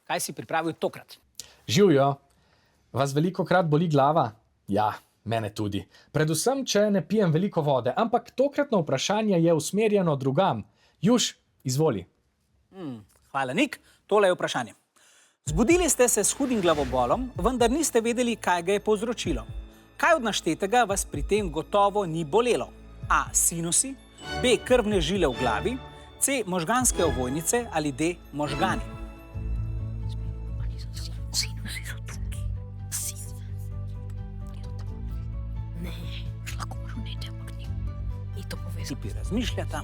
kaj si pripravil tokrat? Živjo, vas velikokrat boli glava? Ja, mene tudi. Predvsem, če ne pijem veliko vode, ampak tokratno vprašanje je usmerjeno drugam. Juž, izvoli. Hvala, Nik. Tole je vprašanje. Zbudili ste se s hudim glavobolom, vendar niste vedeli, kaj ga je povzročilo. Kaj od naštetega vas pri tem gotovo ni bolelo? A. Sinusi, B. Krvne žile v glavi, C. Možganske ovojnice ali D. Možgani. Sinusi so tukaj. Ne, lahko runete, ampak ni to povezano. Tipi razmišljata.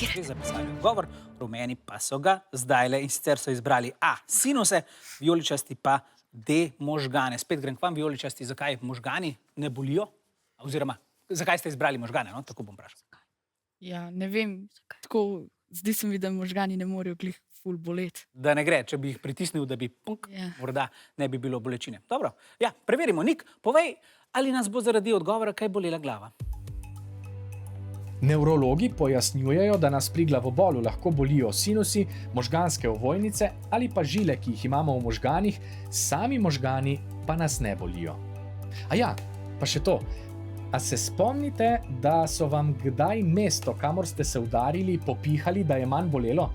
Že zapisali odgovor, rumeni pa so ga zdajle in sicer so izbrali A. Sinuse, vijoličasti pa D. Možgane. Spet grem k vam, vijoličasti, zakaj možgani ne bolijo? Oziroma, zakaj ste izbrali možgane? No? Tako bom vprašal. Ja, ne vem, tako zdi se mi, da možgani ne morejo glih ful bolet. Da ne gre, če bi jih pritisnil, da bi morda ne bi bilo bolečine. Dobro, ja, preverimo. Nik, povej, ali nas bo zaradi odgovora kaj bolela glava? Nevrologi pojasnjujejo, da nas pri glavobolu lahko bolijo sinusi, možganske ovojnice ali pa žile, ki jih imamo v možganih, sami možgani pa nas ne bolijo. A ja, pa še to. A se spomnite, da so vam kdaj mesto, kamor ste se udarili, popihali, da je manj bolelo?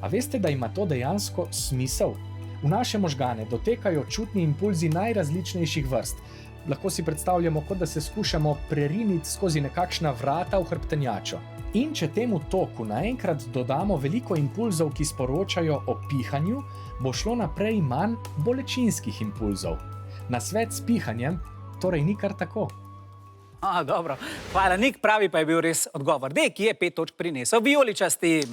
A veste, da ima to dejansko smisel? V naše možgane dotekajo čutni impulzi najrazličnejših vrst. Lahko si predstavljamo, kot da se skušamo preriniti skozi nekakšna vrata v hrbtenjačo. In če temu toku naenkrat dodamo veliko impulzov, ki sporočajo o pihanju, bo šlo naprej manj bolečinskih impulzov. Nasvet s pihanjem torej ni kar tako. Dobro. Hvala, Nik, pravi pa je bil res odgovor D, ki je 5 točk prinesel vijoličasti.